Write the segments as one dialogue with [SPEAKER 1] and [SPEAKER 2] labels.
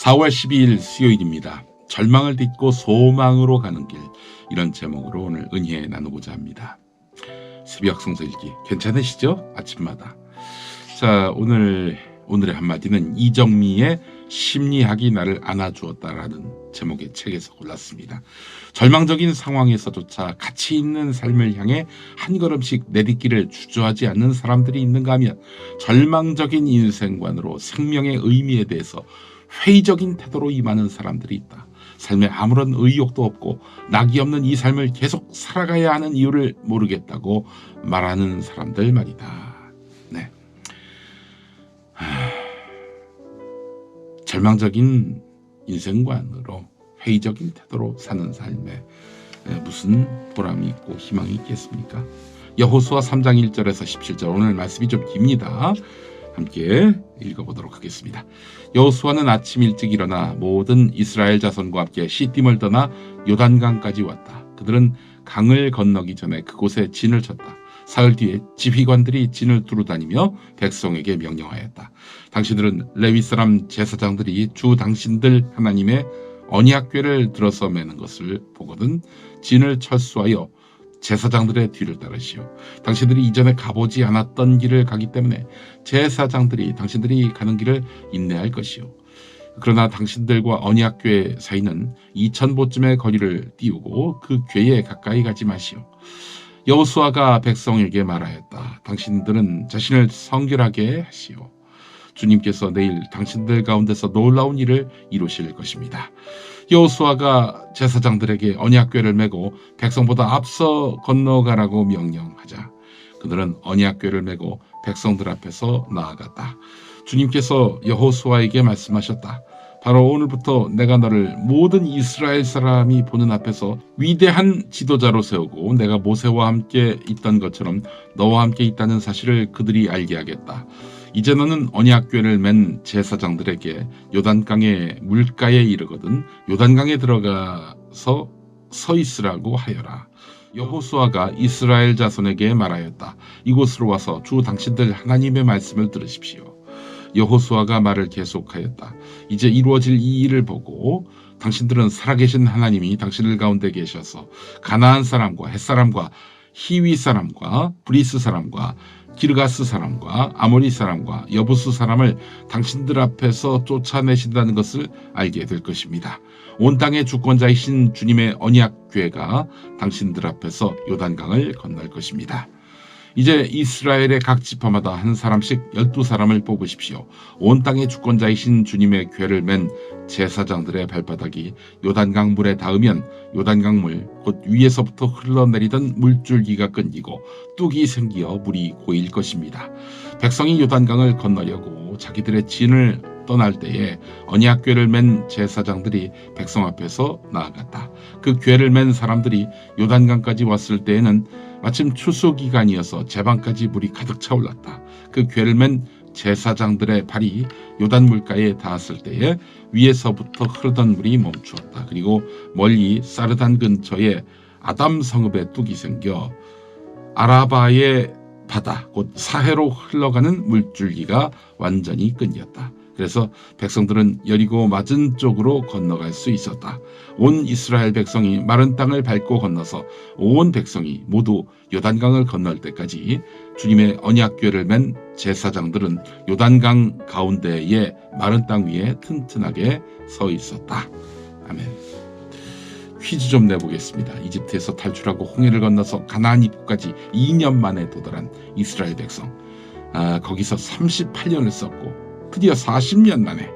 [SPEAKER 1] 4월 12일 수요일입니다. 절망을 딛고 소망으로 가는 길, 이런 제목으로 오늘 은혜 나누고자 합니다. 새벽 성서일기 괜찮으시죠? 아침마다. 자, 오늘의 한마디는 이정미의 심리학이 나를 안아주었다라는 제목의 책에서 골랐습니다. 절망적인 상황에서조차 가치 있는 삶을 향해 한 걸음씩 내딛기를 주저하지 않는 사람들이 있는가 하면 절망적인 인생관으로 생명의 의미에 대해서 회의적인 태도로 임하는 사람들이 있다. 삶에 아무런 의욕도 없고 낙이 없는 이 삶을 계속 살아가야 하는 이유를 모르겠다고 말하는 사람들 말이다. 네. 절망적인 인생관으로 회의적인 태도로 사는 삶에 무슨 보람이 있고 희망이 있겠습니까? 여호수아 3장 1절에서 17절, 오늘 말씀이 좀 깁니다. 함께 읽어보도록 하겠습니다. 여호수아는 아침 일찍 일어나 모든 이스라엘 자손과 함께 시딤을 떠나 요단강까지 왔다. 그들은 강을 건너기 전에 그곳에 진을 쳤다. 사흘 뒤에 지휘관들이 진을 두루다니며 백성에게 명령하였다. 당신들은 레위 사람 제사장들이 주 당신들 하나님의 언약궤를 들어서 매는 것을 보거든 진을 철수하여 제사장들의 뒤를 따르시오. 당신들이 이전에 가보지 않았던 길을 가기 때문에 제사장들이 당신들이 가는 길을 인내할 것이오. 그러나 당신들과 언약궤 사이는 2000보쯤의 거리를 띄우고 그 궤에 가까이 가지 마시오. 여호수아가 백성에게 말하였다. 당신들은 자신을 성결하게 하시오. 주님께서 내일 당신들 가운데서 놀라운 일을 이루실 것입니다. 여호수아가 제사장들에게 언약궤를 메고 백성보다 앞서 건너가라고 명령하자 그들은 언약궤를 메고 백성들 앞에서 나아갔다. 주님께서 여호수아에게 말씀하셨다. 바로 오늘부터 내가 너를 모든 이스라엘 사람이 보는 앞에서 위대한 지도자로 세우고 내가 모세와 함께 있던 것처럼 너와 함께 있다는 사실을 그들이 알게 하겠다. 이제 너는 언약궤를 맨 제사장들에게 요단강의 물가에 이르거든 요단강에 들어가서 서 있으라고 하여라. 여호수아가 이스라엘 자손에게 말하였다. 이곳으로 와서 주 당신들 하나님의 말씀을 들으십시오. 여호수아가 말을 계속하였다. 이제 이루어질 이 일을 보고 당신들은 살아계신 하나님이 당신들 가운데 계셔서 가나안 사람과 헷사람과 히위 사람과 브리스 사람과 기르가스 사람과 아모리 사람과 여부수 사람을 당신들 앞에서 쫓아내신다는 것을 알게 될 것입니다. 온 땅의 주권자이신 주님의 언약궤가 당신들 앞에서 요단강을 건널 것입니다. 이제 이스라엘의 각 지파마다 한 사람씩 12사람을 뽑으십시오. 온 땅의 주권자이신 주님의 궤를 맨 제사장들의 발바닥이 요단강 물에 닿으면 요단강 물 곧 위에서부터 흘러내리던 물줄기가 끊기고 뚝이 생기어 물이 고일 것입니다. 백성이 요단강을 건너려고 자기들의 진을 떠날 때에 언약궤를 맨 제사장들이 백성 앞에서 나아갔다. 그 궤를 맨 사람들이 요단강까지 왔을 때에는 마침 추수기간이어서 제방까지 물이 가득 차올랐다. 그 궤를 맨 제사장들의 발이 요단 물가에 닿았을 때에 위에서부터 흐르던 물이 멈추었다. 그리고 멀리 사르단 근처에 아담 성읍에 뚝이 생겨 아라바의 바다 곧 사해로 흘러가는 물줄기가 완전히 끊겼다. 그래서 백성들은 여리고 맞은 쪽으로 건너갈 수 있었다. 온 이스라엘 백성이 마른 땅을 밟고 건너서 온 백성이 모두 요단강을 건널 때까지 주님의 언약궤를 맨 제사장들은 요단강 가운데의 마른 땅 위에 튼튼하게 서 있었다. 아멘. 퀴즈 좀 내보겠습니다. 이집트에서 탈출하고 홍해를 건너서 가나안 입구까지 2년 만에 도달한 이스라엘 백성. 거기서 38년을 썼고 드디어 40년 만에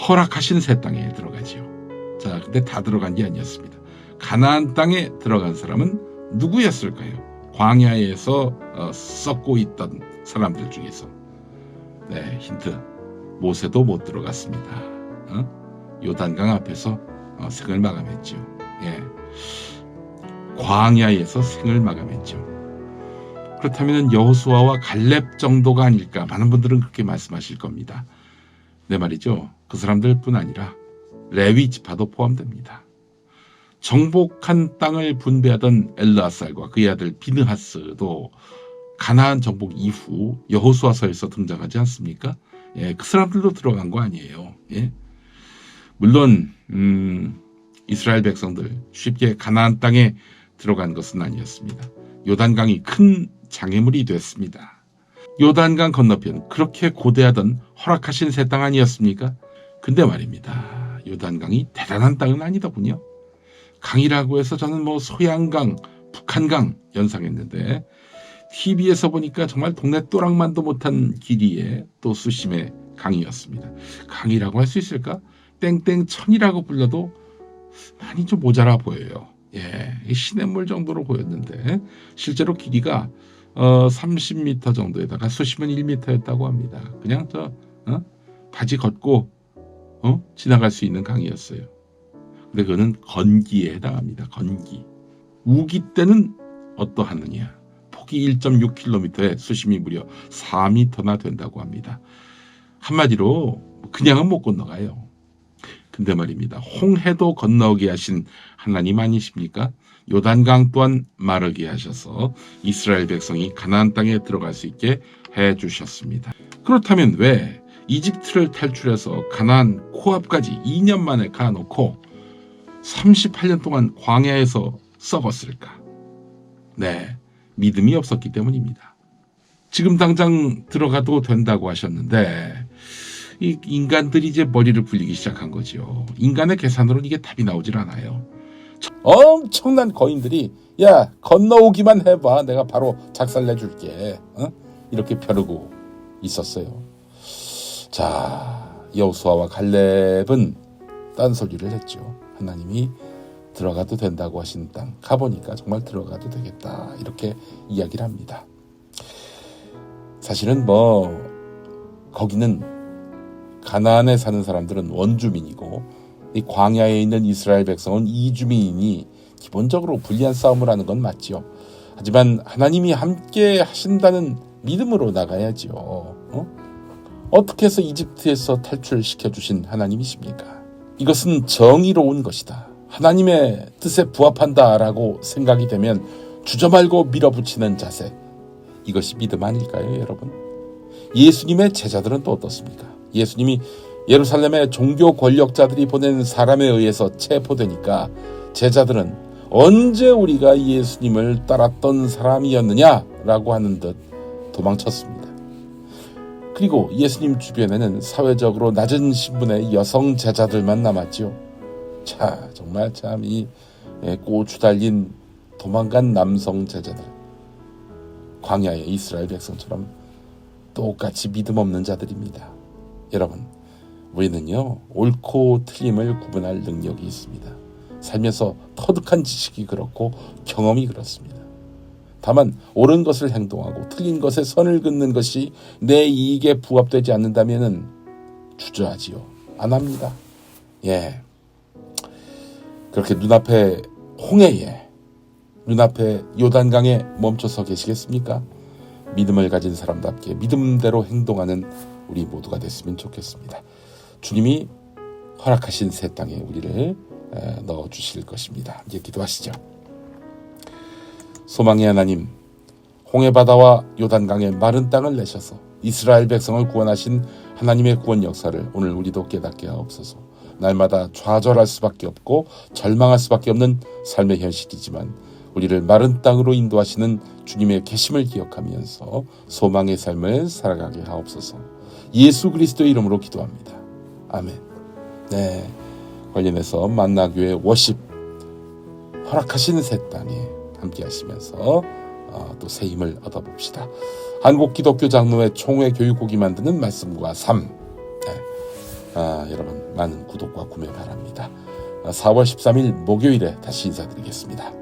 [SPEAKER 1] 허락하신 새 땅에 들어가지요. 자, 근데 다 들어간 게 아니었습니다. 가나안 땅에 들어간 사람은 누구였을까요? 광야에서 썩고 있던 사람들 중에서. 네, 힌트. 모세도 못 들어갔습니다. 요단강 앞에서 생을 마감했죠. 예. 광야에서 생을 마감했죠. 그렇다면 여호수아와 갈렙 정도가 아닐까, 많은 분들은 그렇게 말씀하실 겁니다. 네, 말이죠. 그 사람들뿐 아니라 레위 지파도 포함됩니다. 정복한 땅을 분배하던 엘르아살과 그의 아들 비느하스도 가나안 정복 이후 여호수아서에서 등장하지 않습니까? 예, 그 사람들도 들어간 거 아니에요. 예. 물론 이스라엘 백성들 쉽게 가나안 땅에 들어간 것은 아니었습니다. 요단강이 큰 장애물이 됐습니다. 요단강 건너편 그렇게 고대하던 허락하신 새 땅 아니었습니까? 근데 말입니다. 요단강이 대단한 땅은 아니더군요. 강이라고 해서 저는 소양강, 북한강 연상했는데 TV에서 보니까 정말 동네 또랑만도 못한 길이의 또 수심의 강이었습니다. 강이라고 할 수 있을까? 땡땡천이라고 불러도 많이 좀 모자라 보여요. 시냇물 정도로 보였는데 실제로 길이가 30m 정도에다가 수심은 1m였다고 합니다. 그냥 바지 걷고 지나갈 수 있는 강이었어요. 근데 그거는 건기에 해당합니다. 건기. 우기 때는 어떠하느냐? 폭이 1.6km에 수심이 무려 4m나 된다고 합니다. 한마디로 그냥은 못 건너가요. 근데 말입니다. 홍해도 건너게 하신 하나님 아니십니까? 요단강 또한 마르게 하셔서 이스라엘 백성이 가나안 땅에 들어갈 수 있게 해주셨습니다. 그렇다면 왜 이집트를 탈출해서 가나안 코앞까지 2년 만에 가놓고 38년 동안 광야에서 썩었을까? 믿음이 없었기 때문입니다. 지금 당장 들어가도 된다고 하셨는데 이 인간들이 이제 머리를 굴리기 시작한 거죠. 인간의 계산으로는 이게 답이 나오질 않아요. 엄청난 거인들이 야 건너오기만 해봐 내가 바로 작살내줄게 이렇게 벼르고 있었어요. 자 여호수아와 갈렙은 딴소리를 했죠. 하나님이 들어가도 된다고 하신 땅 가보니까 정말 들어가도 되겠다 이렇게 이야기를 합니다. 사실은 거기는 가나안에 사는 사람들은 원주민이고 이 광야에 있는 이스라엘 백성은 이주민이니 기본적으로 불리한 싸움을 하는 건 맞죠. 하지만 하나님이 함께 하신다는 믿음으로 나가야죠. 어떻게 해서 이집트에서 탈출시켜 주신 하나님이십니까? 이것은 정의로운 것이다. 하나님의 뜻에 부합한다라고 생각이 되면 주저말고 밀어붙이는 자세. 이것이 믿음 아닐까요, 여러분? 예수님의 제자들은 또 어떻습니까? 예수님이 예루살렘의 종교 권력자들이 보낸 사람에 의해서 체포되니까 제자들은 언제 우리가 예수님을 따랐던 사람이었느냐라고 하는 듯 도망쳤습니다. 그리고 예수님 주변에는 사회적으로 낮은 신분의 여성 제자들만 남았죠. 정말 이 고추 달린 도망간 남성 제자들. 광야의 이스라엘 백성처럼 똑같이 믿음 없는 자들입니다. 여러분, 우리는요 옳고 틀림을 구분할 능력이 있습니다. 살면서 터득한 지식이 그렇고 경험이 그렇습니다. 다만 옳은 것을 행동하고 틀린 것에 선을 긋는 것이 내 이익에 부합되지 않는다면 주저하지요. 안 합니다. 그렇게 눈앞에 홍해에 눈앞에 요단강에 멈춰서 계시겠습니까? 믿음을 가진 사람답게 믿음대로 행동하는 우리 모두가 됐으면 좋겠습니다. 주님이 허락하신 새 땅에 우리를 넣어주실 것입니다. 이제 기도하시죠. 소망의 하나님, 홍해바다와 요단강의 마른 땅을 내셔서 이스라엘 백성을 구원하신 하나님의 구원 역사를 오늘 우리도 깨닫게 하옵소서. 날마다 좌절할 수밖에 없고 절망할 수밖에 없는 삶의 현실이지만 우리를 마른 땅으로 인도하시는 주님의 계심을 기억하면서 소망의 삶을 살아가게 하옵소서. 예수 그리스도의 이름으로 기도합니다. 아멘. 관련해서 만나교회 워십 허락하신 새 땅에 함께 하시면서 또 새 힘을 얻어봅시다. 한국기독교 장로회 총회 교육국이 만드는 말씀과 삶. 여러분 많은 구독과 구매 바랍니다. 4월 13일 목요일에 다시 인사드리겠습니다.